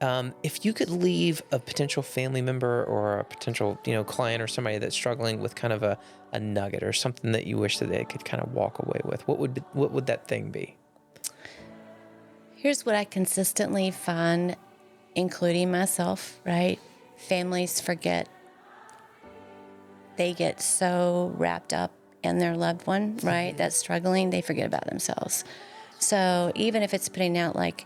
If you could leave a potential family member or a potential, client or somebody that's struggling with kind of a nugget or something that you wish that they could kind of walk away with, what would that thing be? Here's what I consistently find, including myself, right? Families forget. They get so wrapped up in their loved one, right, that's struggling, they forget about themselves. So even if it's putting out like,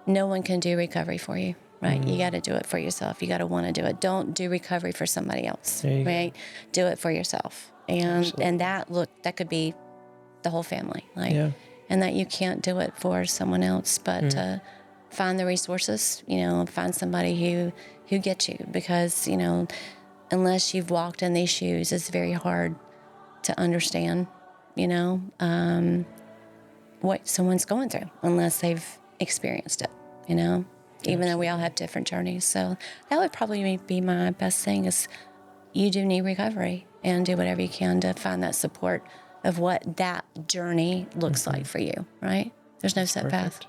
no one can do recovery for you, right? You got to do it for yourself. You got to want to do it. Don't do recovery for somebody else, There you go. right? Do it for yourself. And Absolutely. that could be the whole family, like, Yeah. and that you can't do it for someone else, but find the resources, find somebody who gets you, because unless you've walked in these shoes, it's very hard to understand, what someone's going through unless they've experienced it, even though we all have different journeys. So that would probably be my best thing is you do need recovery, and do whatever you can to find that support of what that journey looks like for you, right? There's no set path.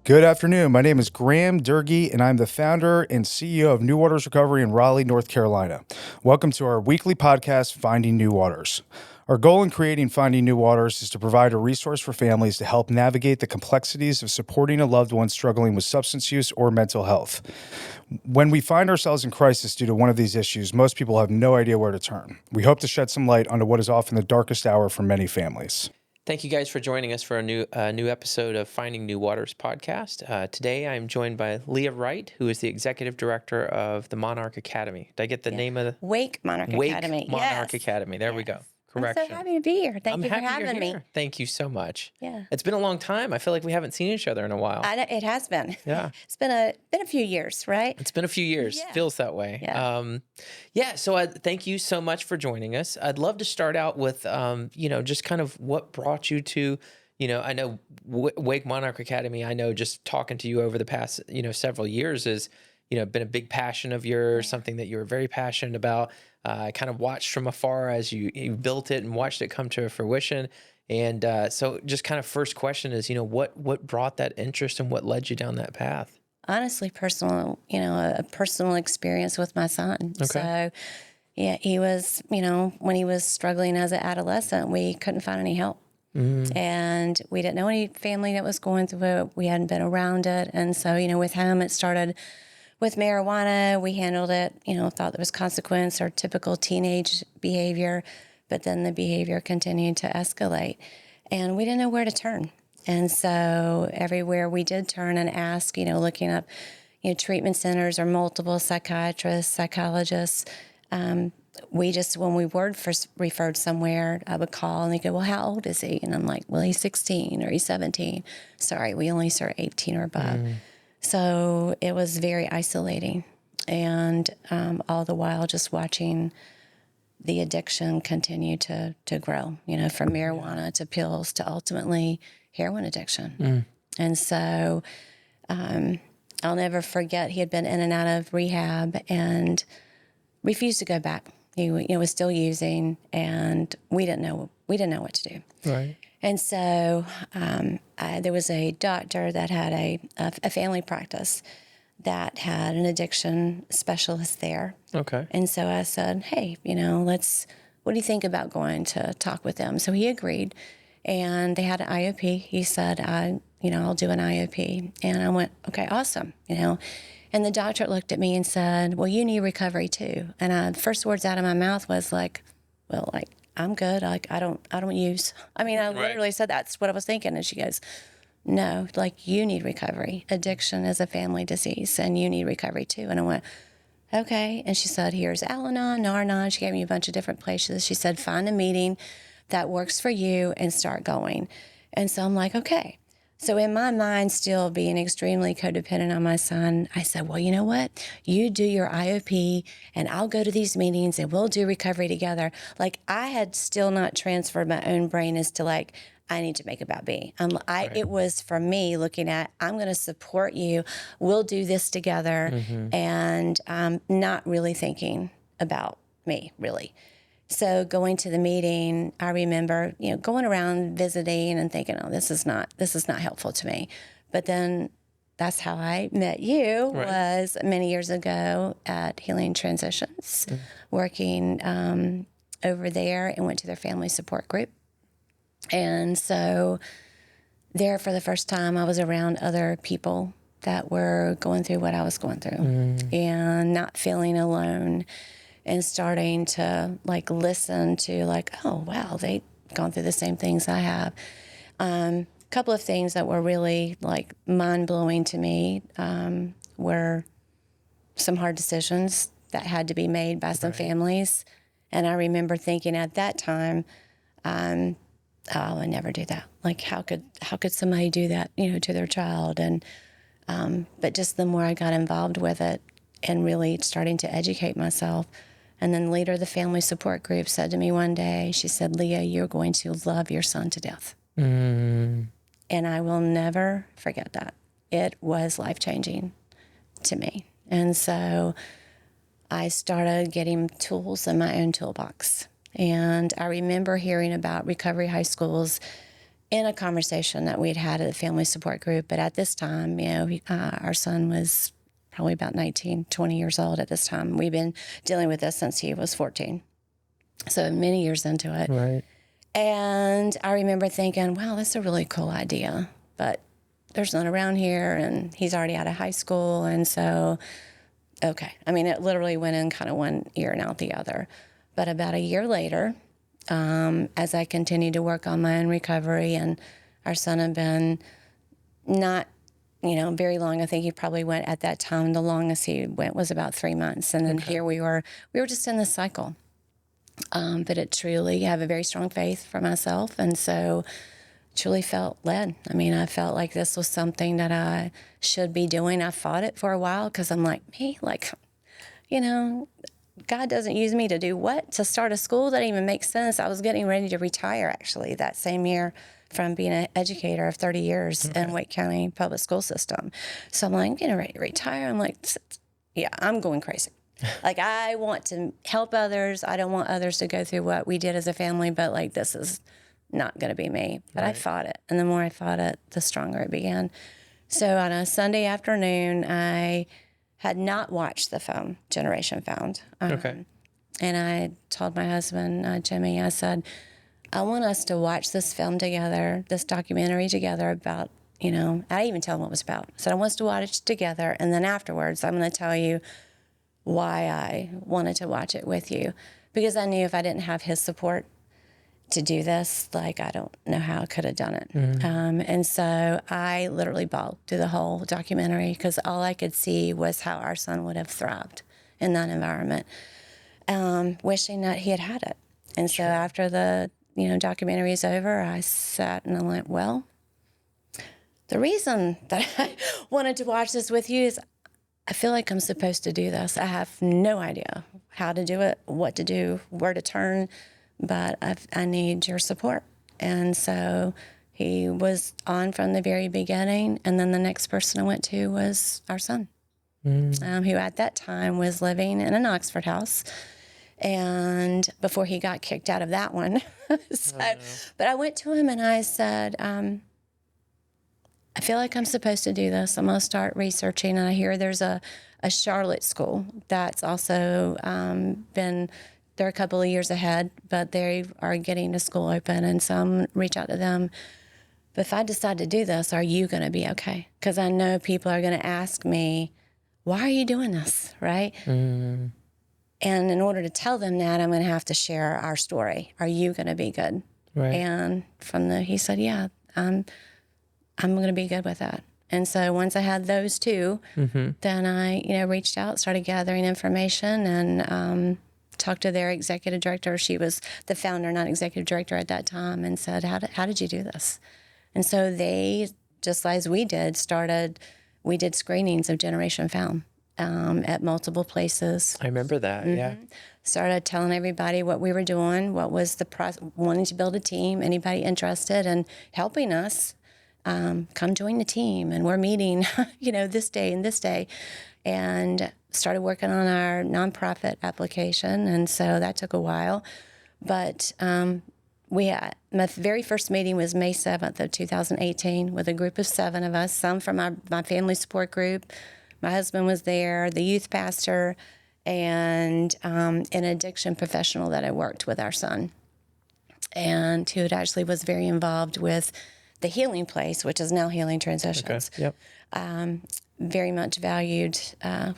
Good afternoon. My name is Graham Durgee, and I'm the founder and CEO of New Waters Recovery in Raleigh, North Carolina. Welcome to our weekly podcast, Finding New Waters. Our goal in creating Finding New Waters is to provide a resource for families to help navigate the complexities of supporting a loved one struggling with substance use or mental health. When we find ourselves in crisis due to one of these issues, most people have no idea where to turn. We hope to shed some light onto what is often the darkest hour for many families. Thank you guys for joining us for a new episode of Finding New Waters podcast. Today I'm joined by Leah Wright, who is the executive director of the Monarch Academy. Did I get the name of the Wake Monarch Academy? Monarch Yes. Academy. There we go. Correction. I'm so happy to be here. Thank you for happy you're having me. here. Thank you so much. Yeah. It's been a long time. I feel like we haven't seen each other in a while. I know, it has been. Yeah. It's been a few years, right? It's been a few years. Yeah. Feels that way. Yeah. So thank you so much for joining us. I'd love to start out with, just kind of what brought you to, I know Wake Monarch Academy. I know just talking to you over the past, several years is, been a big passion of yours, something that you were very passionate about. I kind of watched from afar as you built it and watched it come to fruition. And so just kind of first question is, what brought that interest and what led you down that path? Honestly, personal, a personal experience with my son. Okay. So, yeah, he was, when he was struggling as an adolescent, we couldn't find any help. And we didn't know any family that was going through it. We hadn't been around it. And so, with him, it started with marijuana. We handled it, thought there was consequence or typical teenage behavior, but then the behavior continued to escalate and we didn't know where to turn. And so everywhere we did turn and ask, looking up, treatment centers or multiple psychiatrists, psychologists, we just, when we were first referred somewhere, I would call and they go, well, how old is he? And I'm like, well, he's 16 or he's 17. Sorry, we only start 18 or above. So it was very isolating, and all the while just watching the addiction continue to grow, from marijuana to pills to ultimately heroin addiction. And so I'll never forget, he had been in and out of rehab and refused to go back. He was still using, and we didn't know what to do. Right. And so there was a doctor that had a family practice that had an addiction specialist there. Okay. And so I said, hey, what do you think about going to talk with them? So he agreed, and they had an IOP. He said, I'll do an IOP. And I went, okay, awesome, And the doctor looked at me and said, well, you need recovery too. And the first words out of my mouth was like, well, like, I'm good. Like, I don't use. I mean, I literally said that's what I was thinking. And she goes, no, like, you need recovery. Addiction is a family disease and you need recovery too. And I went, okay. And she said, here's Al-Anon, Nar-Anon. She gave me a bunch of different places. She said, find a meeting that works for you and start going. And so I'm like, okay. So in my mind, still being extremely codependent on my son, I said, well, you know what? You do your IOP and I'll go to these meetings and we'll do recovery together. Like I had still not transferred my own brain as to like, I need to make about me. It was for me looking at, I'm going to support you. We'll do this together, and not really thinking about me, really. So going to the meeting, I remember, going around visiting and thinking, oh, this is not helpful to me. But then that's how I met you, was many years ago at Healing Transitions, working over there, and went to their family support group. And so there, for the first time, I was around other people that were going through what I was going through and not feeling alone, and starting to like listen to like, oh, wow, they've gone through the same things I have. A couple of things that were really like mind blowing to me were some hard decisions that had to be made by some families. And I remember thinking at that time, oh, I never do that. Like, how could somebody do that, to their child? And but just the more I got involved with it and really starting to educate myself, and then later the family support group said to me one day, she said, Leah, you're going to love your son to death. And I will never forget that. It was life-changing to me. And so I started getting tools in my own toolbox. And I remember hearing about recovery high schools in a conversation that we'd had at the family support group. But at this time, our son was probably about 19, 20 years old at this time. We've been dealing with this since he was 14. So many years into it. Right. And I remember thinking, wow, that's a really cool idea. But there's none around here, and he's already out of high school. And so, okay. I mean, it literally went in kind of one ear and out the other. But about a year later, as I continued to work on my own recovery, and our son had been not, very long. I think he probably went at that time, the longest he went was about 3 months. And then here we were just in this cycle. But it truly, I have a very strong faith for myself. And so truly felt led. I mean, I felt like this was something that I should be doing. I fought it for a while because I'm like, me, like, God doesn't use me to do what? To start a school? That even makes sense. I was getting ready to retire, actually, that same year from being an educator of 30 years in Wake County public school system. So I'm like, getting ready to retire. I'm like, yeah, I'm going crazy. Like, I want to help others. I don't want others to go through what we did as a family, but like, this is not going to be me. But I fought it. And the more I fought it, the stronger it began. So on a Sunday afternoon, I had not watched the film, Generation Found. And I told my husband, Jimmy, I said, I want us to watch this film together, this documentary together about, I even tell him what it was about. I said, I want us to watch it together. And then afterwards, I'm going to tell you why I wanted to watch it with you. Because I knew if I didn't have his support to do this, like, I don't know how I could have done it. And so I literally bawled through the whole documentary because all I could see was how our son would have thrived in that environment, wishing that he had had it. And so after the documentary is over, I sat and I went, well, the reason that I wanted to watch this with you is I feel like I'm supposed to do this. I have no idea how to do it, what to do, where to turn, but I need your support. And so he was on from the very beginning. And then the next person I went to was our son, who at that time was living in an Oxford house. And before he got kicked out of that one. But I went to him and I said, I feel like I'm supposed to do this. I'm going to start researching. And I hear there's a Charlotte school that's also they're a couple of years ahead, but they are getting a school open. And so I'm going to reach out to them. But if I decide to do this, are you going to be okay? Because I know people are going to ask me, why are you doing this, right? And in order to tell them that, I'm going to have to share our story. Are you going to be good? Right. And he said, yeah, I'm going to be good with that. And so once I had those two, then I, reached out, started gathering information, and talked to their executive director. She was the founder, not executive director at that time, and said, how did you do this? And so they just as we did, we did screenings of Generation Found at multiple places. I remember that. Yeah. Started telling everybody what we were doing, what was the wanting to build a team, anybody interested in helping us, come join the team. And we're meeting, this day and this day. And started working on our nonprofit application. And so that took a while. But my very first meeting was May 7th of 2018 with a group of 7 of us, some from my family support group. My husband was there, the youth pastor, and an addiction professional that I worked with our son, and who actually was very involved with the Healing Place, which is now Healing Transitions. Okay. Yep. Very much valued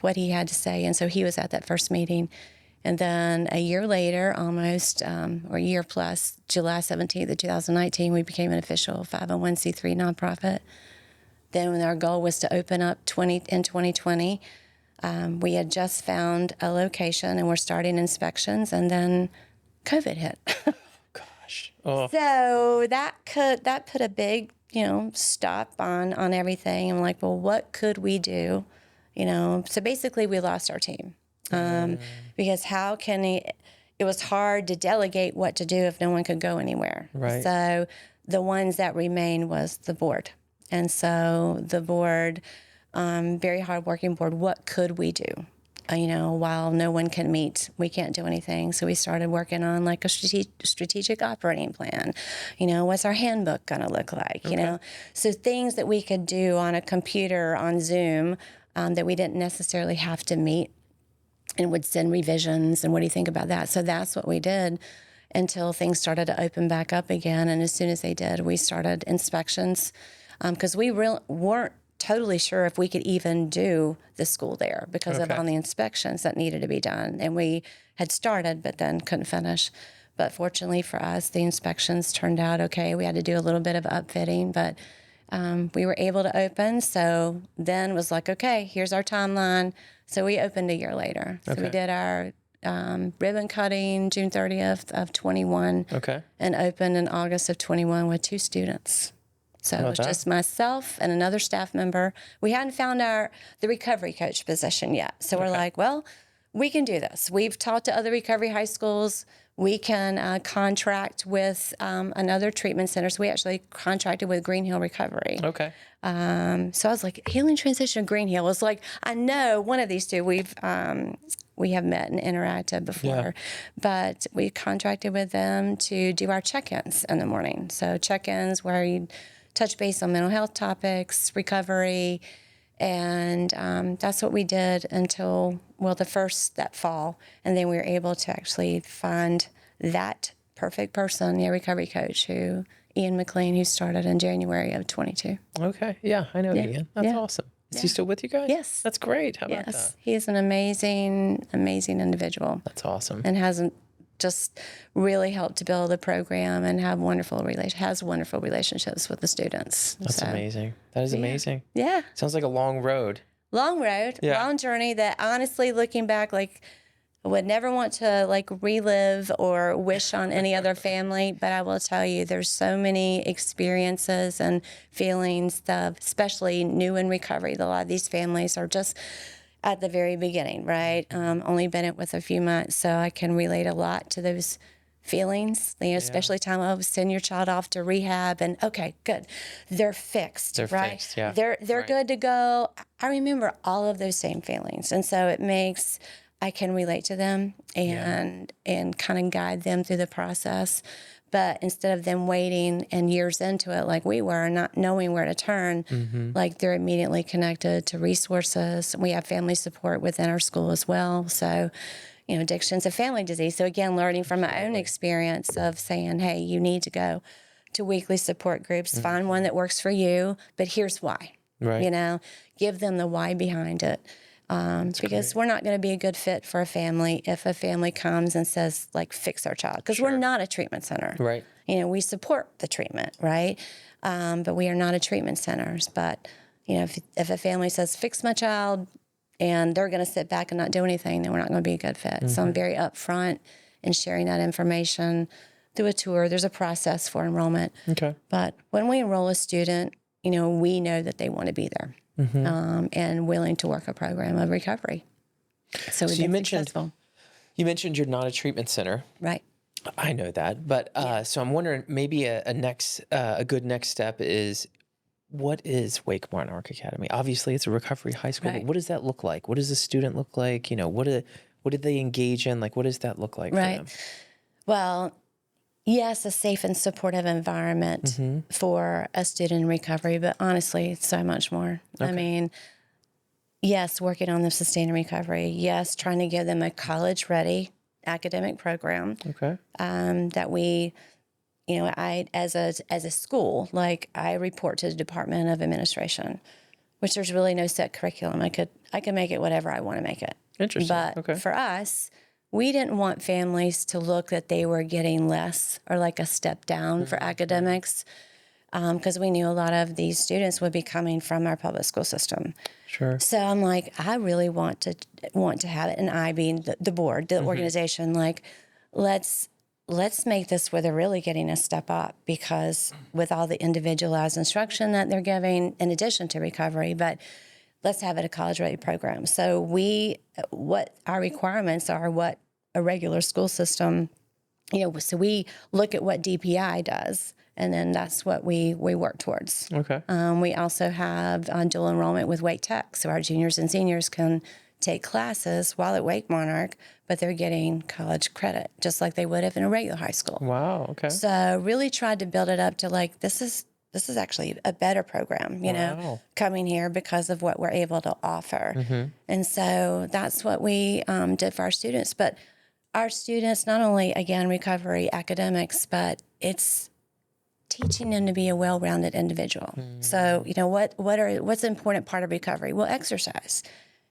what he had to say, and so he was at that first meeting. And then a year later, almost, or a year plus, July 17th of 2019, we became an official 501c3 nonprofit. Then when our goal was to open up in 2020, we had just found a location and we're starting inspections, and then COVID hit. Gosh. Oh. So that put a big, stop on everything. I'm like, well, what could we do? So basically we lost our team. Because it was hard to delegate what to do if no one could go anywhere. Right. So the ones that remained was the board. And so the board, very hardworking board, what could we do? While no one can meet, we can't do anything. So we started working on like a strategic operating plan. What's our handbook going to look like? Okay. So things that we could do on a computer, on Zoom, that we didn't necessarily have to meet, and would send revisions. And what do you think about that? So that's what we did until things started to open back up again. And as soon as they did, we started inspections, because we weren't totally sure if we could even do the school there because of all the inspections that needed to be done. And we had started, but then couldn't finish. But fortunately for us, the inspections turned out okay. We had to do a little bit of upfitting, but we were able to open. So then was like, okay, here's our timeline. So we opened a year later. So we did our ribbon cutting June 30th of 21. Okay. And opened in August of 21 with 2 students. So it was just myself and another staff member. We hadn't found the recovery coach position yet. So we're like, well, we can do this. We've talked to other recovery high schools. We can contract with another treatment center. So we actually contracted with Green Hill Recovery. Okay. So I was like, Healing Transition, Green Hill. It's like, I know one of these two we have met and interacted before, but we contracted with them to do our check-ins in the morning. So check-ins where you touch base on mental health topics, recovery, and that's what we did until, that fall. And then we were able to actually find that perfect person, the recovery coach, Ian McLean, who started in January of 22. Okay. Yeah, I know Ian. That's awesome. Is he still with you guys? Yes. That's great. How about that? He is an amazing, amazing individual. That's awesome. And hasn't just really helped to build a program and have wonderful relationships with the students. That's amazing. That is amazing. Yeah. Sounds like a long road. Long road, long journey that honestly, looking back, like I would never want to like relive or wish on any other family. But I will tell you, there's so many experiences and feelings, especially new in recovery. A lot of these families are just at the very beginning, right? Only been it with a few months, so I can relate a lot to those feelings, especially time send your child off to rehab and okay, good. They're fixed, right? Fixed, yeah. They're good to go. I remember all of those same feelings. And so I can relate to them and kind of guide them through the process. But instead of them waiting and years into it like we were, not knowing where to turn, like they're immediately connected to resources. We have family support within our school as well. So addiction's a family disease. So again, learning from my own experience of saying, hey, you need to go to weekly support groups, find one that works for you, but here's why. Right. Give them the why behind it. Because we're not going to be a good fit for a family if a family comes and says, like, fix our child. Because we're not a treatment center. Right. We support the treatment, right? But we are not a treatment center. But, if a family says, fix my child, and they're going to sit back and not do anything, then we're not going to be a good fit. So I'm very upfront in sharing that information through a tour. There's a process for enrollment. Okay. But when we enroll a student, we know that they want to be there and willing to work a program of recovery. So we've been successful. You mentioned you're not a treatment center. Right. I know that, but so I'm wondering maybe a good next step is, what is Wake Monarch Academy? Obviously, it's a recovery high school. But what does that look like? What does the student look like? What did they engage in? Like, what does that look like for them? Well, yes, a safe and supportive environment for a student in recovery, but honestly, it's so much more. I mean, yes, working on the sustained recovery. Yes, trying to give them a college-ready academic program. Okay. That we, I as a school, like I report to the Department of Administration, which there's really no set curriculum. I could make it whatever I want to make it. Interesting. But for us, we didn't want families to look that they were getting less or like a step down for academics, because we knew a lot of these students would be coming from our public school system. Sure. So I'm like, I really want to have it, and I being the board, the organization, like, let's make this where they're really getting a step up, because with all the individualized instruction that they're giving in addition to recovery, but let's have it a college-ready program. So what our requirements are, what a regular school system, so we look at what DPI does, and then that's what we work towards. Okay. We also have dual enrollment with Wake Tech, so our juniors and seniors can take classes while at Wake Monarch, but they're getting college credit, just like they would if in a regular high school. Wow. Okay. So really tried to build it up to like, this is actually a better program, coming here because of what we're able to offer. And so that's what we did for our students. But our students, not only, again, recovery academics, but it's teaching them to be a well-rounded individual. So, what's an important part of recovery? Well, exercise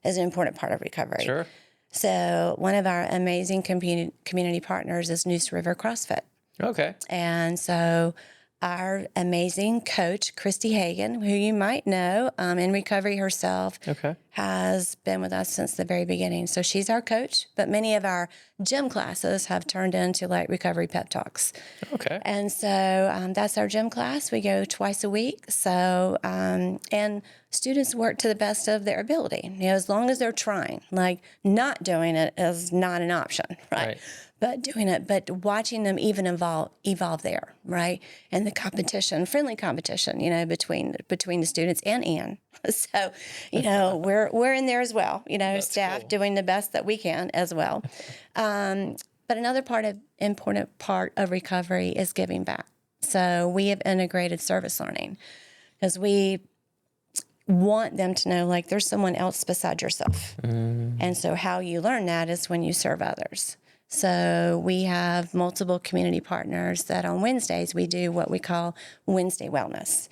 is an important part of recovery. Sure. So one of our amazing community partners is Noose River CrossFit. Okay. And so our amazing coach, Christy Hagan, who you might know in recovery herself, has been with us since the very beginning. So she's our coach, but many of our gym classes have turned into like recovery pep talks. Okay. And so that's our gym class. We go twice a week. So, and students work to the best of their ability, as long as they're trying. Like, not doing it is not an option, right? But doing it, but watching them even evolve there, right? And the competition, friendly competition, between the students and Ann. So, we're in there as well, staff cool. doing the best that we can as well. But another important part of recovery is giving back. So we have integrated service learning, because we want them to know, like, there's someone else beside yourself. And so how you learn that is when you serve others. So we have multiple community partners that on Wednesdays we do what we call Wednesday Wellness.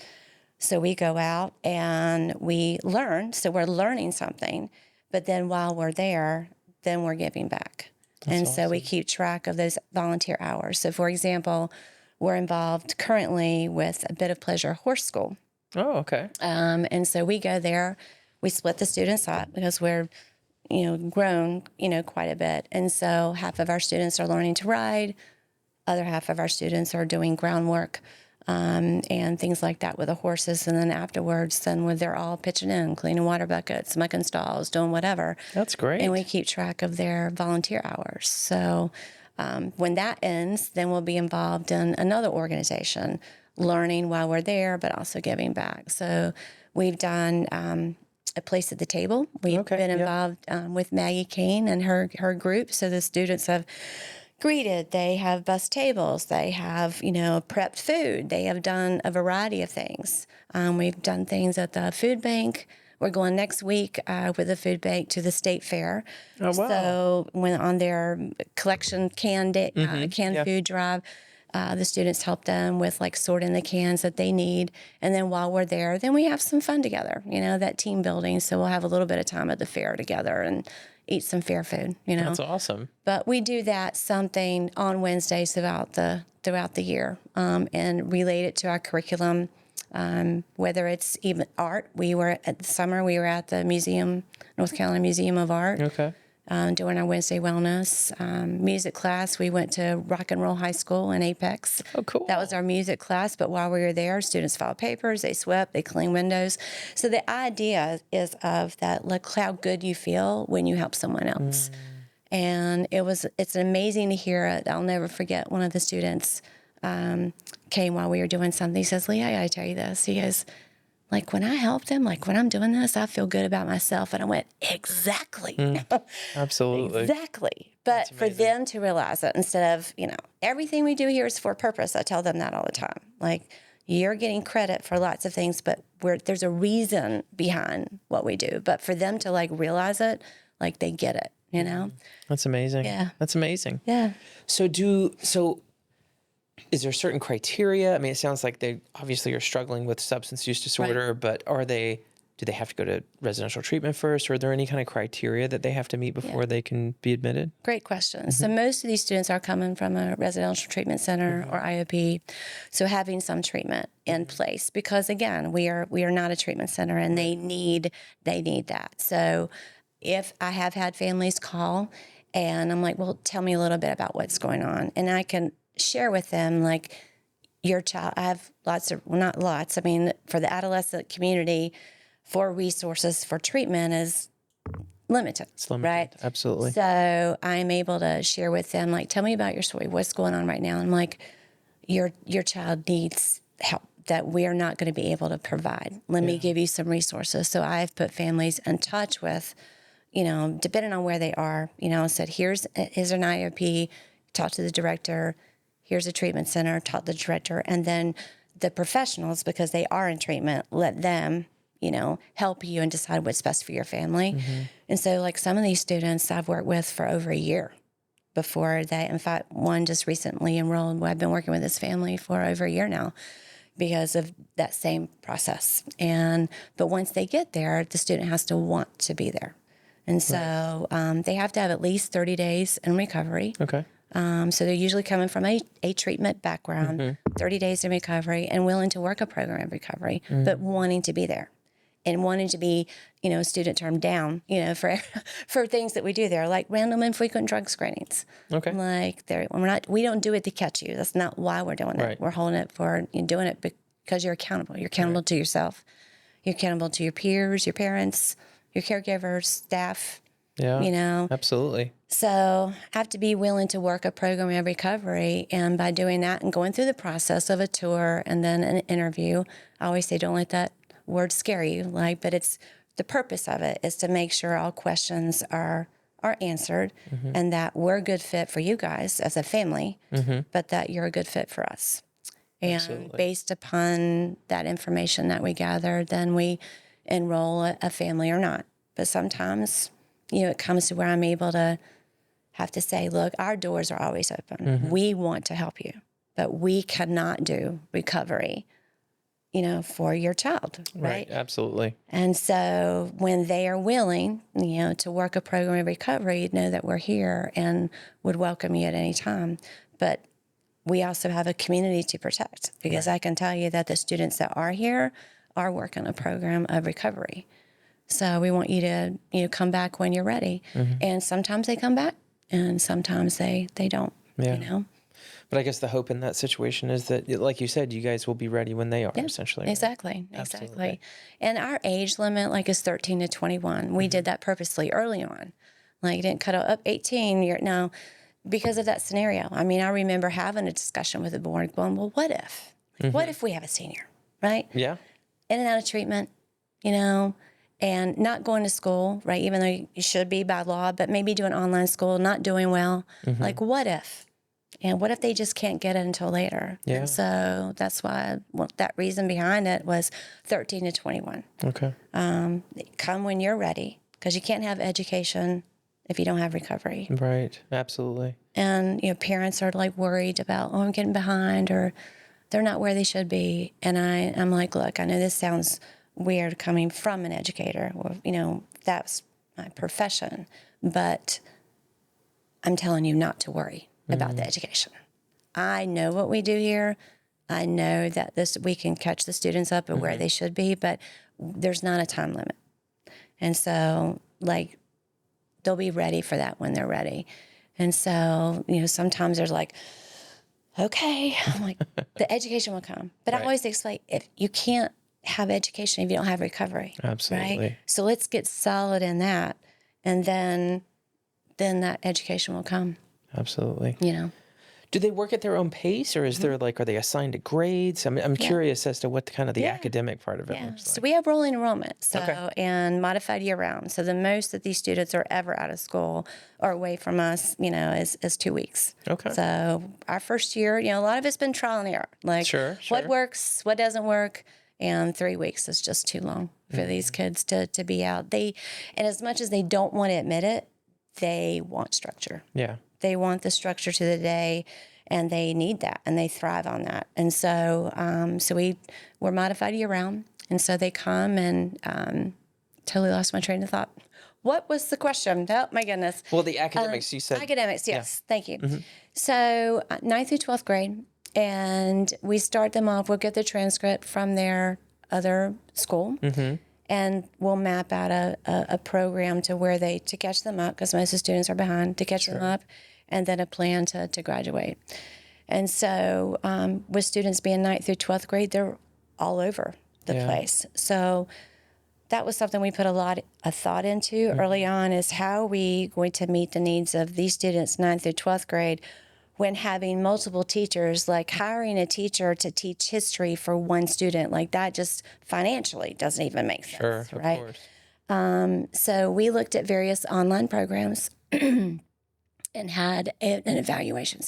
So we go out and we learn. So we're learning something, but then while we're there, then we're giving back. That's so we keep track of those volunteer hours. So for example, we're involved currently with a Bit of Pleasure horse school. Oh, okay. And so we go there, we split the students up because we're grown, quite a bit. And so half of our students are learning to ride, other half of our students are doing groundwork and things like that with the horses. And then afterwards, they're all pitching in, cleaning water buckets, mucking stalls, doing whatever. That's great. And we keep track of their volunteer hours. So when that ends, then we'll be involved in another organization, learning while we're there, but also giving back. So we've done a place at the table. We've been involved with Maggie Kane and her group. So the students have greeted, they have bus tables, they have, prepped food. They have done a variety of things. We've done things at the food bank. We're going next week with the food bank to the state fair. Oh, wow. So when on their collection canned food drive, the students help them with like sorting the cans that they need. And then while we're there, then we have some fun together, that team building. So we'll have a little bit of time at the fair together and eat some fair food, That's awesome. But we do that something on Wednesdays throughout the year and relate it to our curriculum, whether it's even art. At the summer, we were at the North Carolina Museum of Art. Okay. during our Wednesday wellness. Music class, we went to Rock and Roll High School in Apex. Oh, cool. That was our music class, but while we were there, students filed papers, they swept, they cleaned windows. So the idea is of that, look how good you feel when you help someone else. And it's amazing to hear it. I'll never forget one of the students came while we were doing something. He says, Leah, I gotta tell you this. He goes, like, when I help them, like when I'm doing this, I feel good about myself. And I went, exactly. Absolutely. Exactly. But for them to realize that instead of, everything we do here is for a purpose. I tell them that all the time. Like, you're getting credit for lots of things, but there's a reason behind what we do. But for them to like realize it, like they get it, That's amazing. Yeah. That's amazing. Yeah. So is there certain criteria? I mean, it sounds like they obviously are struggling with substance use disorder, but do they have to go to residential treatment first? Or are there any kind of criteria that they have to meet before they can be admitted? Great question. So most of these students are coming from a residential treatment center or IOP, so having some treatment in place because again, we are not a treatment center, and they need that. So if I have had families call, and I'm like, well, tell me a little bit about what's going on, and I can share with them like your child. I have not lots. I mean, for the adolescent community, for resources for treatment is limited. It's limited. Right? Absolutely. So I'm able to share with them, like, tell me about your story. What's going on right now? And I'm like, your child needs help that we are not going to be able to provide. Let me give you some resources. So I've put families in touch with, depending on where they are, said, here's an IOP, talk to the director, here's a treatment center, talk to the director, and then the professionals, because they are in treatment, let them help you and decide what's best for your family. And so like some of these students I've worked with for over a year before they, in fact, one just recently enrolled. I've been working with this family for over a year now because of that same process. But once they get there, the student has to want to be there. And so they have to have at least 30 days in recovery. Okay. So they're usually coming from a treatment background, 30 days in recovery, and willing to work a program of recovery, but wanting to be there. And wanting to be, student term down, for things that we do there, like random infrequent drug screenings. Okay. Like we don't do it to catch you. That's not why we're doing it. Right. We're holding it for doing it because you're accountable. You're accountable to yourself. You're accountable to your peers, your parents, your caregivers, staff. Yeah. Absolutely. So I have to be willing to work a program of recovery. And by doing that and going through the process of a tour and then an interview, I always say, don't let that word scare you. But it's the purpose of it is to make sure all questions are answered and that we're a good fit for you guys as a family, but that you're a good fit for us. And based upon that information that we gather, then we enroll a family or not. But sometimes, it comes to where I'm able to have to say, look, our doors are always open. We want to help you, but we cannot do recovery, for your child, right? Absolutely. And so when they are willing, to work a program of recovery, know that we're here and would welcome you at any time. But we also have a community to protect because I can tell you that the students that are here are working a program of recovery. So we want you to, come back when you're ready. And sometimes they come back and sometimes they don't, But I guess the hope in that situation is that, like you said, you guys will be ready when they are, essentially. Right? Exactly. Absolutely. And our age limit, is 13 to 21. We did that purposely early on. You didn't cut up 18. No, because of that scenario. I mean, I remember having a discussion with the board going, well, what if? What if we have a senior, right? Yeah. In and out of treatment, and not going to school, right? Even though you should be by law, but maybe doing online school, not doing well. What if? And what if they just can't get it until later? Yeah. And so that's why that reason behind it was 13 to 21. Okay. Come when you're ready, because you can't have education if you don't have recovery. Right. Absolutely. And parents are worried about, I'm getting behind, or they're not where they should be. And I'm like, look, I know this sounds weird coming from an educator, or that's my profession, but I'm telling you not to worry about the education. I know what we do here. I know that we can catch the students up at where they should be, but there's not a time limit. And so they'll be ready for that when they're ready. And so, you know, sometimes there's like, okay, I'm like, the education will come. But I always explain, if you can't have education if you don't have recovery. Absolutely. Right? So let's get solid in that. And then that education will come, Absolutely. you know. Do they work at their own pace, or is there like, are they assigned to grades? I'm curious as to what kind of the academic part of it looks So like. we have rolling enrollment, and modified year round. So the most that these students are ever out of school or away from us, you know, is 2 weeks. Okay. So our first year, you know, a lot of it's been trial and error. Like what works, what doesn't work, and 3 weeks is just too long for these kids to be out. And as much as they don't want to admit it, they want structure. Yeah. They want the structure to the day, and they need that, and they thrive on that. And so, we're modified year round, and so they come and totally lost my train of thought. What was the question? Oh my goodness. Well, the academics, you said. Academics, yes. Thank you. So 9th through 12th grade, and we start them off. We'll get the transcript from their other school. And we'll map out a program to catch them up, because most of the students are behind, to catch them up, and then a plan to graduate. And so with students being 9th through 12th grade, they're all over the place. So that was something we put a lot of thought into early on, is how are we going to meet the needs of these students 9th through 12th grade when having multiple teachers, like hiring a teacher to teach history for one student, like that just financially doesn't even make sense, right? Of course. So we looked at various online programs and had an evaluation,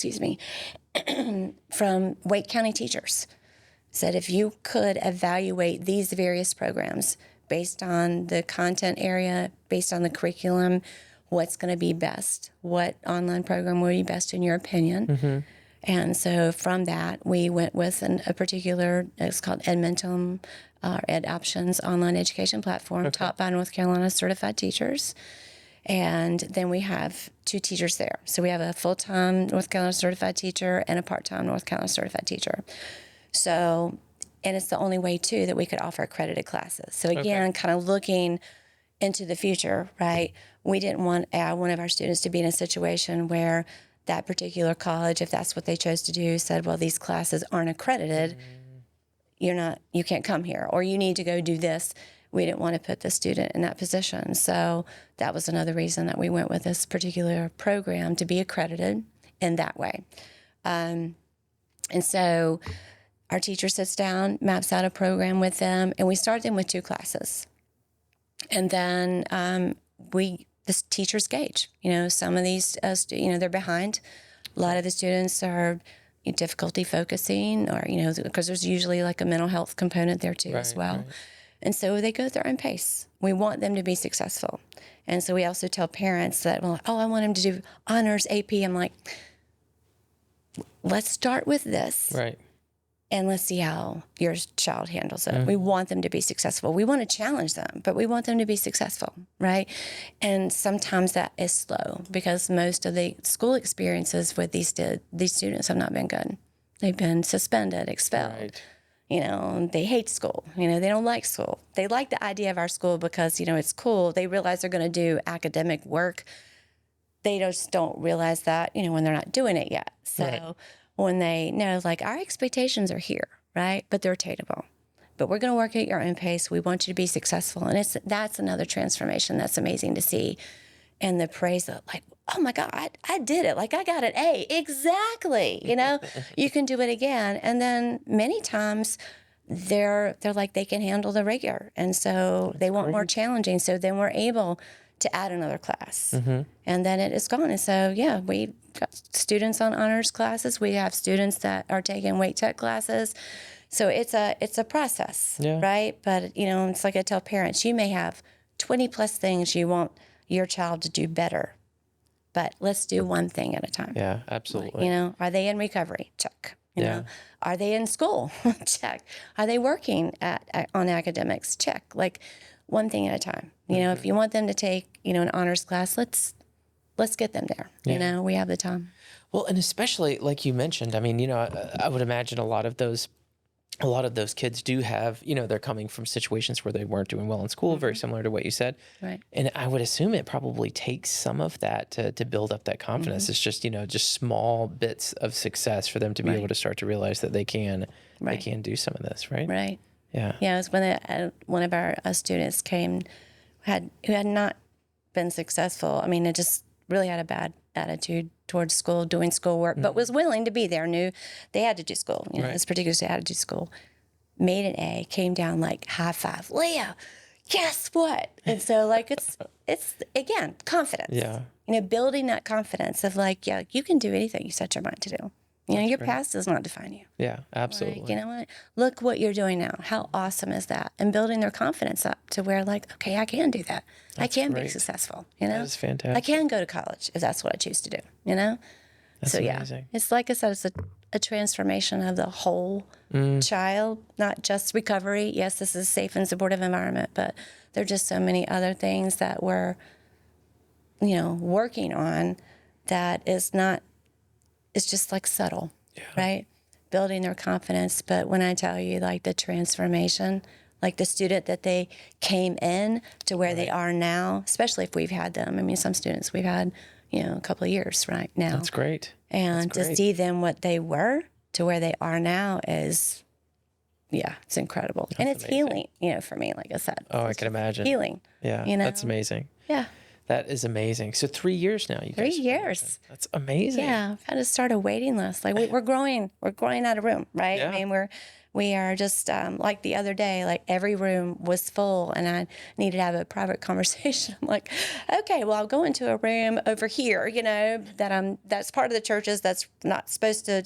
from Wake County teachers. Said if you could evaluate these various programs based on the content area, based on the curriculum, what's going to be best, what online program would be best in your opinion. And so from that, we went with a particular, it's called Edmentum, Ed Options online education platform, taught by North Carolina certified teachers. And then we have 2 teachers there. So we have a full-time North Carolina certified teacher and a part-time North Carolina certified teacher. So, and it's the only way too that we could offer accredited classes. So again, kind of looking into the future, right? We didn't want one of our students to be in a situation where that particular college, if that's what they chose to do, said, well, these classes aren't accredited. You can't come here, or you need to go do this. We didn't want to put the student in that position. So that was another reason that we went with this particular program, to be accredited in that way. And so our teacher sits down, maps out a program with them, and we start them with 2 classes. And then the teachers gauge. You know, some of these, they're behind. A lot of the students are difficulty focusing, or, because there's usually like a mental health component there too as well. And so they go at their own pace. We want them to be successful. And so we also tell parents that, well, I want them to do honors, AP. I'm like, let's start with this. Right. And let's see how your child handles it. We want them to be successful. We want to challenge them, but we want them to be successful, right? And sometimes that is slow, because most of the school experiences with these students have not been good. They've been suspended, expelled. Right. They hate school. They don't like school. They like the idea of our school because, it's cool. They realize they're going to do academic work. They just don't realize that, when they're not doing it yet. So when they know, like, our expectations are here, right? But they're attainable. But we're going to work at your own pace. We want you to be successful. And that's another transformation that's amazing to see. And the praise of, like, oh my God, I did it. Like, I got an A. Exactly. You can do it again. And then many times they're like, they can handle the rigor. And so they want more challenging. So then we're able to add another class. And then it is gone. And so, we got students on honors classes. We have students that are taking Wake Tech classes. So it's a process, right? But, it's like I tell parents, you may have 20 plus things you want your child to do better, but let's do one thing at a time. Yeah, absolutely. Are they in recovery? Check. Are they in school? Check. Are they working on academics? Check. Like, one thing at a time. If you want them to take, an honors class, let's get them there. We have the time. Well, and especially like you mentioned, I mean, I would imagine a lot of those a lot of those kids do have, they're coming from situations where they weren't doing well in school, very similar to what you said. Right. And I would assume it probably takes some of that to build up that confidence. It's just, just small bits of success for them to be able to start to realize that they can do some of this, right? Right. Yeah. Yeah, it was when one of our students came who had not been successful. I mean, it just really had a bad attitude towards school, doing schoolwork, but was willing to be there, knew they had to do school. This particular day had to do school. Made an A, came down like high five, Leah, guess what? And so like it's again, confidence. Yeah. Building that confidence of like, yeah, you can do anything you set your mind to do. Your past does not define you. Yeah, absolutely. Like, you know what? Look what you're doing now. How awesome is that? And building their confidence up to where, like, okay, I can do that. I can be successful. That is fantastic. I can go to college if that's what I choose to do. That's so amazing. Yeah, it's like I said, it's a transformation of the whole child, not just recovery. Yes, this is a safe and supportive environment, but there are just so many other things that we're, working on that is not. It's just like subtle, right? Building their confidence. But when I tell you like the transformation, like the student that they came in to where they are now, especially if we've had them. I mean, some students we've had, a couple of years right now. That's great. And to see them what they were to where they are now is, it's incredible. And it's amazing. healing, for me, like I said. Oh, I can imagine. Healing. Yeah, that's amazing. Yeah. That is amazing. So 3 years now, you guys. 3 years. That's amazing. Yeah, I've had to start a waiting list. Like we're growing out of room, right? Yeah. I mean, we are just like the other day, like every room was full, and I needed to have a private conversation. I'm like, okay, well, I'll go into a room over here, that's part of the churches that's not supposed to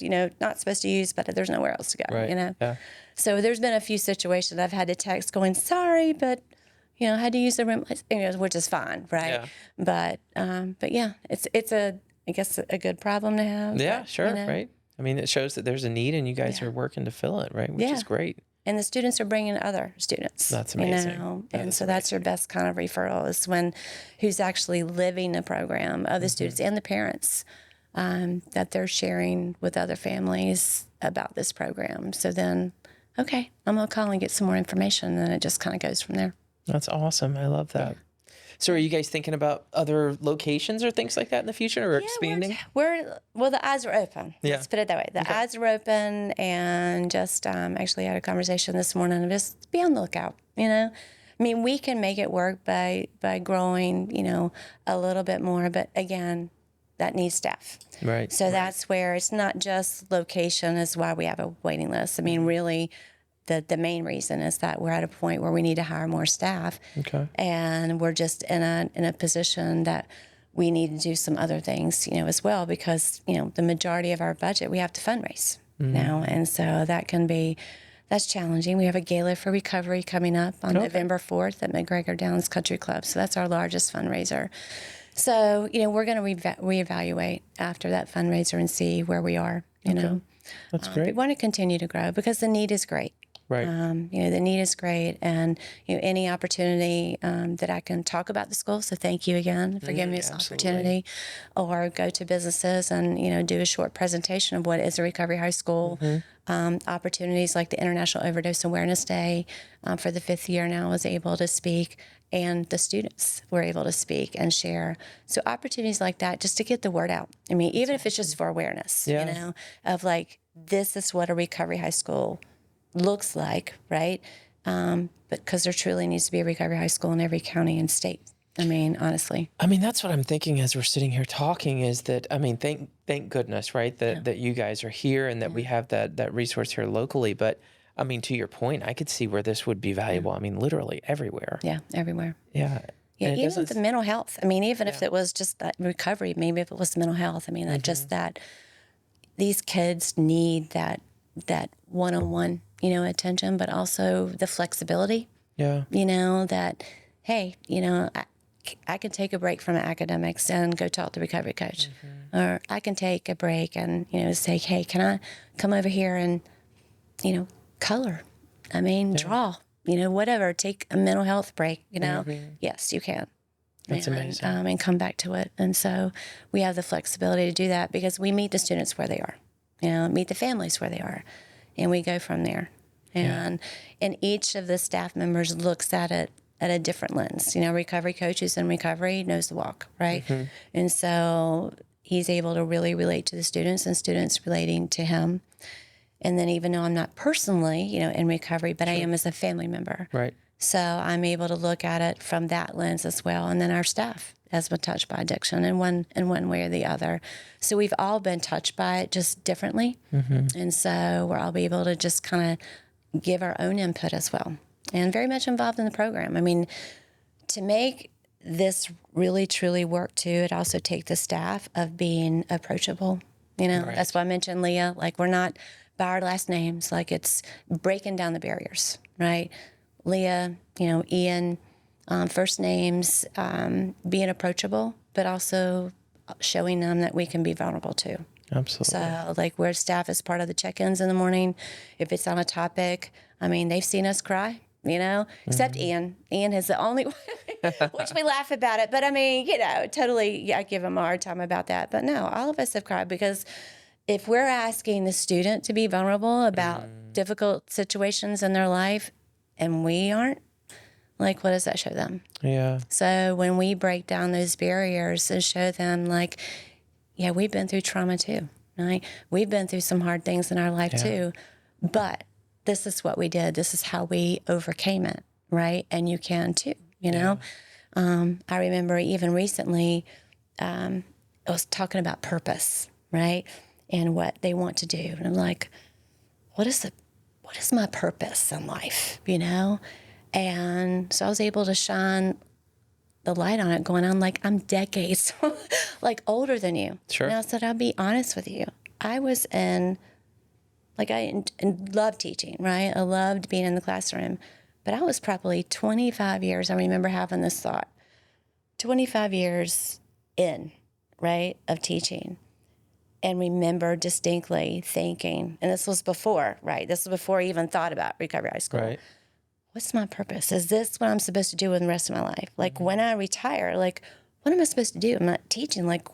use, but there's nowhere else to go, Yeah. So there's been a few situations I've had to text going, sorry, but. I had to use the room, which is fine, right? Yeah. But yeah, it's I guess a good problem to have. Yeah, but, sure, right? I mean, it shows that there's a need and you guys are working to fill it, right? Which is great. And the students are bringing other students. That's amazing. And so that's your best kind of referral is when who's actually living the program of the students and the parents that they're sharing with other families about this program. So then, okay, I'm going to call and get some more information, and then it just kind of goes from there. That's awesome. I love that. So are you guys thinking about other locations or things like that in the future or expanding? Well, the eyes are open. Yeah. Let's put it that way. The eyes are open, and just actually had a conversation this morning of just be on the lookout, I mean, we can make it work by growing, a little bit more, but again, that needs staff. Right. So that's where it's not just location is why we have a waiting list. I mean, really, the main reason is that we're at a point where we need to hire more staff. Okay. And we're just in a position that we need to do some other things, as well, because, the majority of our budget, we have to fundraise now. And so that's challenging. We have a Gala for Recovery coming up on November 4th at McGregor Downs Country Club. So that's our largest fundraiser. So, we're going to reevaluate after that fundraiser and see where we are, That's great. We want to continue to grow because the need is great. Right. The need is great, and any opportunity that I can talk about the school. So thank you again for giving me this opportunity, or go to businesses and do a short presentation of what is a Recovery High School. Opportunities like the International Overdose Awareness Day for the 5th year now was able to speak, and the students were able to speak and share. So opportunities like that just to get the word out. I mean, even if it's just for awareness, of like this is what a Recovery High School looks like, right? But because there truly needs to be a Recovery High School in every county and state. I mean, honestly. I mean, that's what I'm thinking as we're sitting here talking is that, I mean, thank goodness, right, that you guys are here and that we have that resource here locally. But, I mean, to your point, I could see where this would be valuable. I mean, literally everywhere. Yeah, everywhere. Yeah. Yeah, even with the mental health. I mean, even if it was just that recovery, maybe if it was mental health, I mean, just that these kids need that one-on-one, attention, but also the flexibility. Yeah. That, hey, I can take a break from academics and go talk to the recovery coach. Or I can take a break and, say, hey, can I come over here and, color? I mean, draw, whatever. Take a mental health break, Yes, you can. That's amazing. And come back to it. And so we have the flexibility to do that because we meet the students where they are, meet the families where they are, and we go from there. And each of the staff members looks at it at a different lens. Recovery coaches in recovery knows the walk, right? And so he's able to really relate to the students and students relating to him. And then even though I'm not personally, in recovery, but I am as a family member. Right. So I'm able to look at it from that lens as well. And then our staff has been touched by addiction in one way or the other. So we've all been touched by it just differently. And so we're all be able to just kind of give our own input as well. And very much involved in the program. I mean, to make this really, truly work too, it also takes the staff of being approachable. That's why I mentioned Leah. Like, we're not by our last names. Like, it's breaking down the barriers, right? Leah, Ian, first names, being approachable, but also showing them that we can be vulnerable too. Absolutely. So, like, where staff is part of the check-ins in the morning, if it's on a topic, I mean, they've seen us cry, except Ian. Ian is the only one, which we laugh about it. But I mean, totally, I give him a hard time about that. But no, all of us have cried, because if we're asking the student to be vulnerable about difficult situations in their life and we aren't, like, what does that show them? Yeah. So when we break down those barriers and show them, like, yeah, we've been through trauma too, right? We've been through some hard things in our life too, but this is what we did. This is how we overcame it, right? And you can too, I remember even recently, I was talking about purpose, right? And what they want to do. And I'm like, what is my purpose in life, And so I was able to shine the light on it, going on, like, I'm decades like older than you. Sure. And I said, I'll be honest with you. I was in, like, I loved teaching, right? I loved being in the classroom, but I was probably 25 years. I remember having this thought, 25 years in, right, of teaching. And remember distinctly thinking, and this was before, right? This was before I even thought about Recovery High School. Right. What's my purpose? Is this what I'm supposed to do with the rest of my life? Like, when I retire, like, what am I supposed to do? I'm not teaching. Like,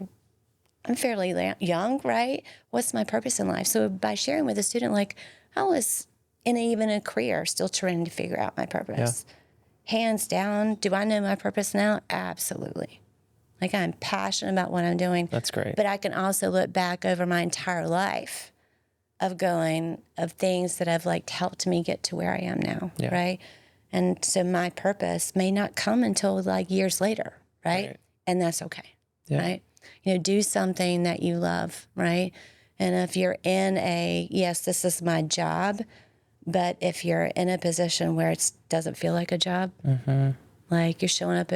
I'm fairly young, right? What's my purpose in life? So by sharing with a student, like, I was even a career still trying to figure out my purpose. Hands down, do I know my purpose now? Absolutely. Like, I'm passionate about what I'm doing. That's great. But I can also look back over my entire life of things that have, like, helped me get to where I am now, right? And so my purpose may not come until, like, years later, right? And that's okay, right? Do something that you love, right? And if you're in yes, this is my job, but if you're in a position where it doesn't feel like a job, like you're showing up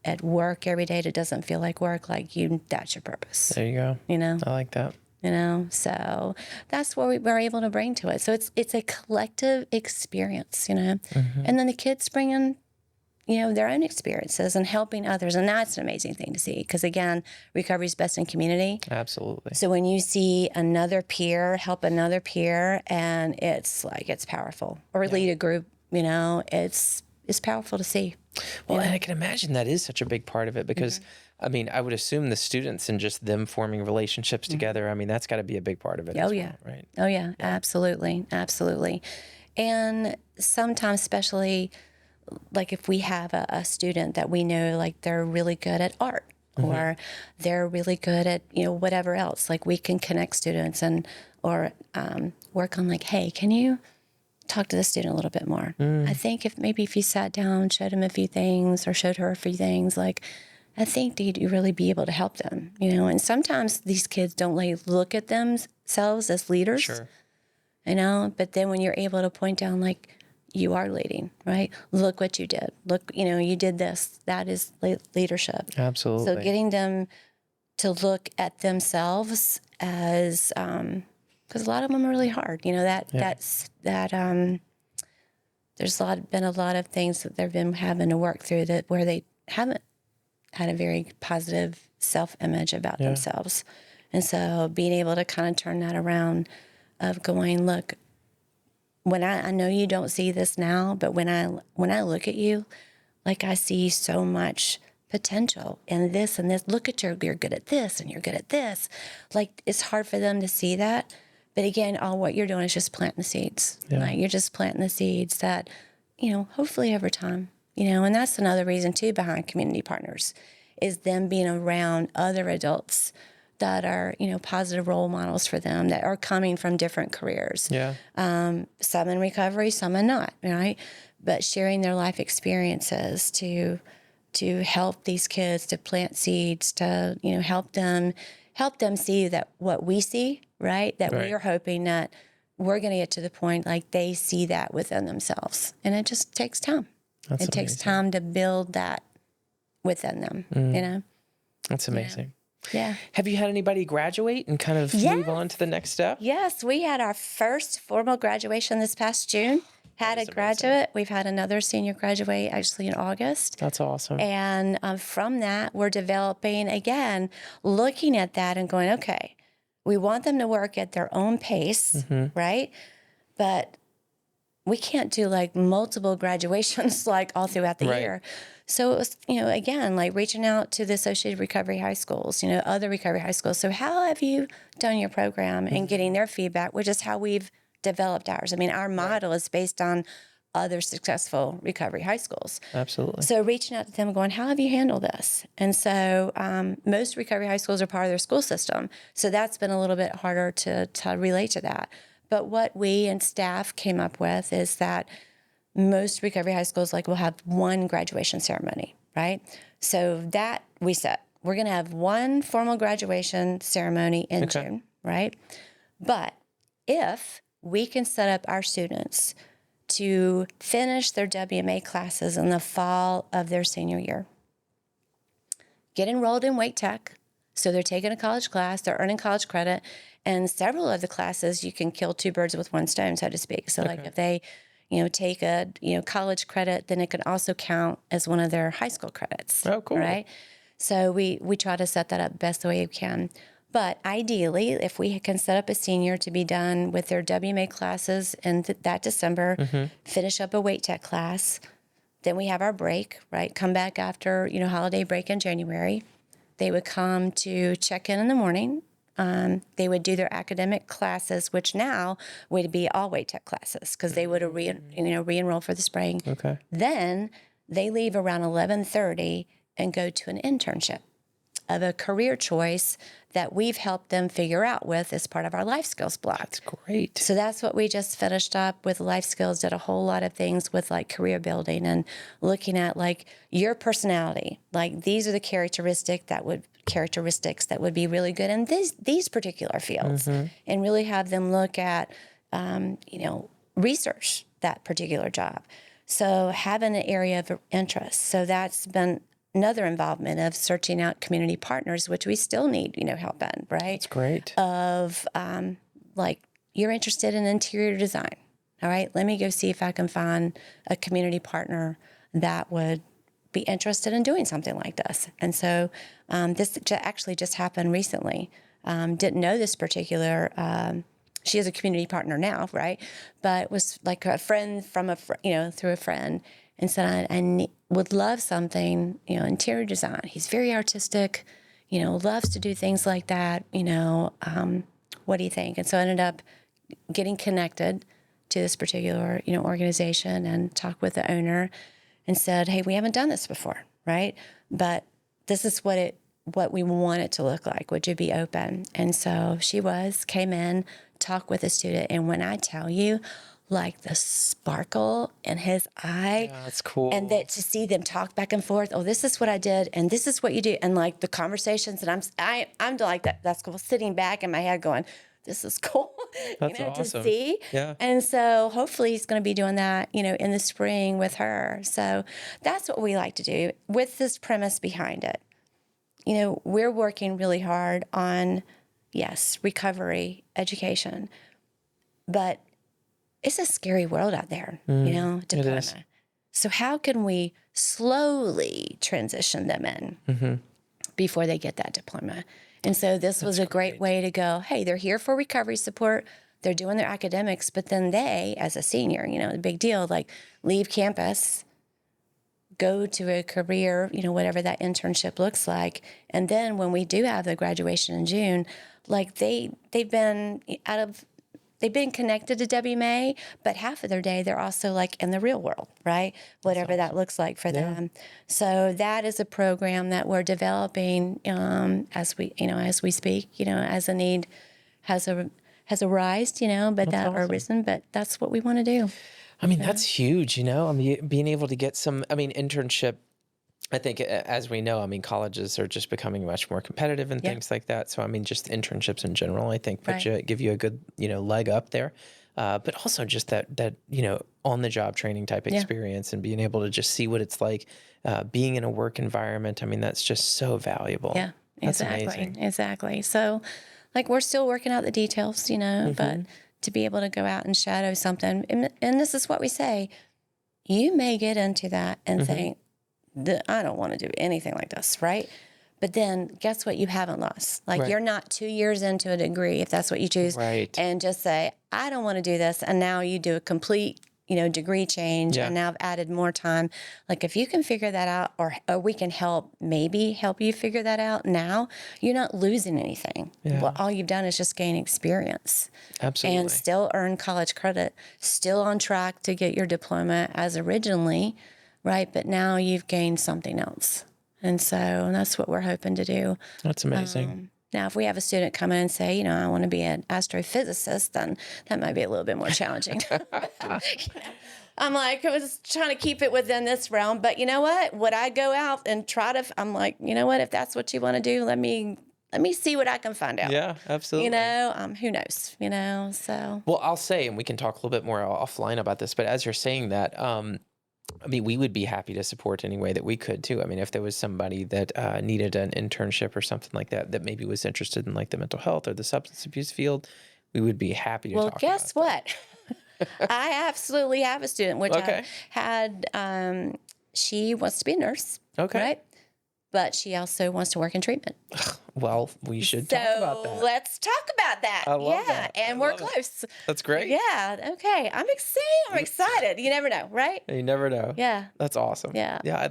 at work every day that doesn't feel like work, like, that's your purpose. There you go. I like that. So that's what we're able to bring to it. So it's a collective experience, and then the kids bring in, their own experiences and helping others. And that's an amazing thing to see, because, again, recovery is best in community. Absolutely. So when you see another peer help another peer, and it's powerful, or lead a group, it's powerful to see. Well, and I can imagine that is such a big part of it, because I mean, I would assume the students and just them forming relationships together, I mean, that's got to be a big part of it as well, right? Oh, yeah, absolutely, absolutely. And sometimes, especially, like, if we have a student that we know, like, they're really good at art, or they're really good at, whatever else, like, we can connect students or work on, like, hey, can you talk to the student a little bit more? I think if you sat down, showed him a few things, or showed her a few things, like, I think you'd really be able to help them, And sometimes these kids don't, like, look at themselves as leaders, but then when you're able to point down, like, you are leading, right? Look what you did. Look, you did this. That is leadership. Absolutely. So getting them to look at themselves as, because a lot of them are really hard. There's been a lot of things that they've been having to work through where they haven't had a very positive self-image about themselves. And so being able to kind of turn that around, of going, look, when I know you don't see this now, but when I look at you, like, I see so much potential in this and this. Look at you're good at this and you're good at this. Like, it's hard for them to see that. But again, all what you're doing is just planting the seeds. Yeah. Like, you're just planting the seeds that, hopefully over time, and that's another reason too behind community partners is them being around other adults that are, positive role models for them that are coming from different careers. Yeah. Some in recovery, some in not, right? But sharing their life experiences to help these kids, to plant seeds, to, help them see that what we see, right? That Right. we are hoping that we're going to get to the point like they see that within themselves. And it just takes time. That's It takes amazing. time to build that within them, That's amazing. Yeah. Have you had anybody graduate and kind of move on to the next step? Yes, we had our first formal graduation this past June. Had a graduate. We've had another senior graduate actually in August. That's awesome. And from that, we're developing, again, looking at that and going, okay, we want them to work at their own pace, right? But we can't do like multiple graduations like all throughout the Right. year. So it was, again, like reaching out to the Associated Recovery High Schools, other recovery high schools. So how have you done your program and getting their feedback, which is how we've developed ours. I mean, our model is based on other successful recovery high schools. Absolutely. So reaching out to them going, how have you handled this? And so most recovery high schools are part of their school system. So that's been a little bit harder to relate to that. But what we and staff came up with is that most recovery high schools will have one graduation ceremony, right? So that we said, we're going to have one formal graduation ceremony in June, right? But if we can set up our students to finish their WMA classes in the fall of their senior year, get enrolled in Wake Tech, so they're taking a college class, they're earning college credit, and several of the classes you can kill two birds with one stone, so to speak. So like if they, take a, college credit, then it can also count as one of their high school credits. Oh, cool. Right? So we try to set that up best the way we can. But ideally, if we can set up a senior to be done with their WMA classes in that December, finish up a Wake Tech class, then we have our break, right? Come back after, holiday break in January. They would come to check in the morning. They would do their academic classes, which now would be all Wake Tech classes because they would re-enroll for the spring. Okay. Then they leave around 11:30 and go to an internship of a career choice that we've helped them figure out with as part of our life skills block. That's great. So that's what we just finished up with life skills, did a whole lot of things with like career building and looking at like your personality. Like these are the characteristics that would be really good in these particular fields and really have them look at, research that particular job. So having an area of interest. So that's been another involvement of searching out community partners, which we still need, help in, right? That's great. Of like, you're interested in interior design. All right, let me go see if I can find a community partner that would be interested in doing something like this. And so this actually just happened recently. Didn't know this particular, she is a community partner now, right? But it was like a friend from through a friend, and said, I would love something, interior design. He's very artistic, loves to do things like that, what do you think? And so I ended up getting connected to this particular, organization and talked with the owner and said, hey, we haven't done this before, right? But this is what we want it to look like. Would you be open? And so she came in, talked with the student, and when I tell you, like the sparkle in his eye. Yeah, that's cool. And that to see them talk back and forth, oh, this is what I did, and this is what you do. And like the conversations, and I'm like that. That's cool. Sitting back in my head going, this is cool. That's awesome. To see. Yeah. And so hopefully he's going to be doing that, in the spring with her. So that's what we like to do with this premise behind it. We're working really hard on, yes, recovery, education, but it's a scary world out there, diploma. It is. So how can we slowly transition them in before they get that diploma? And so this was a great way to go, hey, they're here for recovery support. They're doing their academics, but then they, as a senior, the big deal, like leave campus, go to a career, whatever that internship looks like. And then when we do have the graduation in June, like they've been out of they've been connected to WMA, but half of their day they're also like in the real world, right? Whatever that looks like for them. So that is a program that we're developing as we speak. As a need has arisen, but arisen. But that's what we want to do. I mean, that's huge. I mean, being able to get some. I mean, internship. I think, as we know, I mean, colleges are just becoming much more competitive and things like that. So, I mean, just internships in general, I think, give you a good, leg up there. But also just that on the job training type experience and being able to just see what it's like being in a work environment. I mean, that's just so valuable. Yeah, that's exactly. amazing. Exactly. So, like, we're still working out the details, but to be able to go out and shadow something, and this is what we say, you may get into that and think, I don't want to do anything like this, right? But then guess what? You haven't lost. Like you're not 2 years into a degree, if that's what you choose, and just say, I don't want to do this. And now you do a complete, degree change. And now I've added more time. Like if you can figure that out or we can maybe help you figure that out now, you're not losing anything. Yeah. Well, all you've done is just gain experience. Absolutely. And still earn college credit, still on track to get your diploma as originally, right? But now you've gained something else. And so that's what we're hoping to do. That's amazing. Now, if we have a student come in and say, I want to be an astrophysicist, then that might be a little bit more challenging. I'm like, I was trying to keep it within this realm. But you know what? Would I go out and I'm like, you know what? If that's what you want to do, let me see what I can find out. Yeah, absolutely. Who knows, so. Well, I'll say, and we can talk a little bit more offline about this, but as you're saying that, I mean, we would be happy to support any way that we could too. I mean, if there was somebody that needed an internship or something like that, that maybe was interested in like the mental health or the substance abuse field, we would be happy to talk about. Well, guess what? I absolutely have a student, which I had, she wants to be a nurse. Okay. Right? But she also wants to work in treatment. Well, we should talk about that. Let's talk about that. I love that. And we're close. That's great. Yeah. Okay. I'm excited. You never know, right? You never know. Yeah. That's awesome. Yeah. Yeah.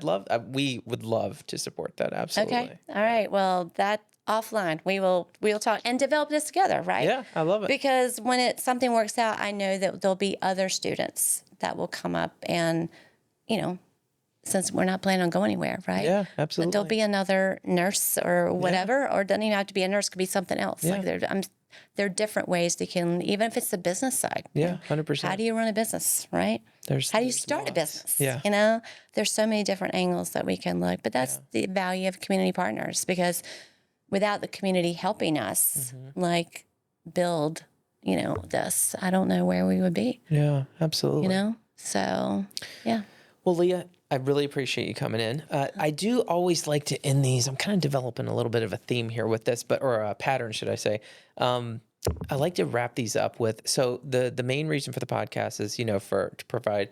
We would love to support that. Absolutely. Okay. All right. Well, that offline, we'll talk and develop this together, right? Yeah. I love it. Because when something works out, I know that there'll be other students that will come up and, since we're not planning on going anywhere, right? Yeah, absolutely. But there'll be another nurse or whatever, or it doesn't even have to be a nurse, it could be something else. Yeah. Like there are different ways to even if it's the business side. Yeah, 100%. How do you run a business, right? How do you start a business? Yeah. There's so many different angles that we can look, but that's the value of community partners, because without the community helping us, build, this, I don't know where we would be. Yeah, absolutely. So, yeah. Well, Leah, I really appreciate you coming in. I do always like to end these. I'm kind of developing a little bit of a theme here with this, or a pattern, should I say. I like to wrap these up with, so the main reason for the podcast is, to provide,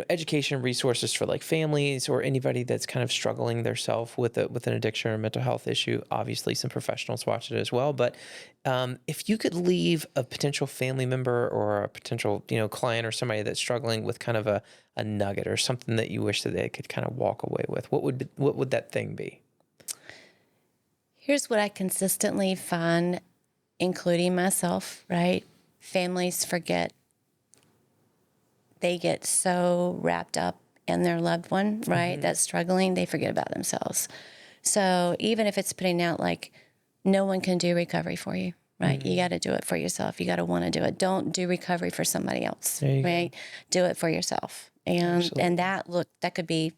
education resources for like families or anybody that's kind of struggling theirself with an addiction or mental health issue. Obviously, some professionals watch it as well. But if you could leave a potential family member or a potential, client or somebody that's struggling with kind of a nugget or something that you wish that they could kind of walk away with, what would that thing be? Here's what I consistently find, including myself, right? Families forget. They get so wrapped up in their loved one, right, that's struggling, they forget about themselves. So even if it's putting out like, no one can do recovery for you, right? You got to do it for yourself. You got to want to do it. Don't do recovery for somebody else, right? Do it for yourself. And that could be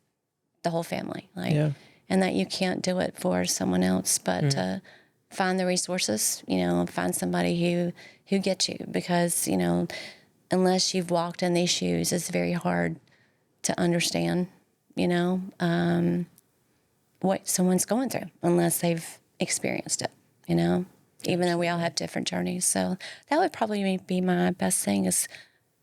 the whole family, and that you can't do it for someone else, but find the resources, find somebody who gets you, because, unless you've walked in these shoes, it's very hard to understand, what someone's going through unless they've experienced it, even though we all have different journeys. So that would probably be my best thing, is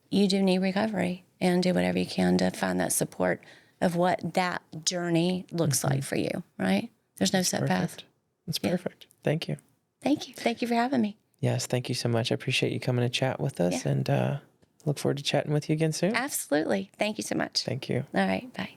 you do need recovery, and do whatever you can to find that support of what that journey looks like for you, right? There's no set path. That's perfect. Thank you. Thank you. Thank you for having me. Yes, thank you so much. I appreciate you coming to chat with us, and look forward to chatting with you again soon. Absolutely. Thank you so much. Thank you. All right. Bye.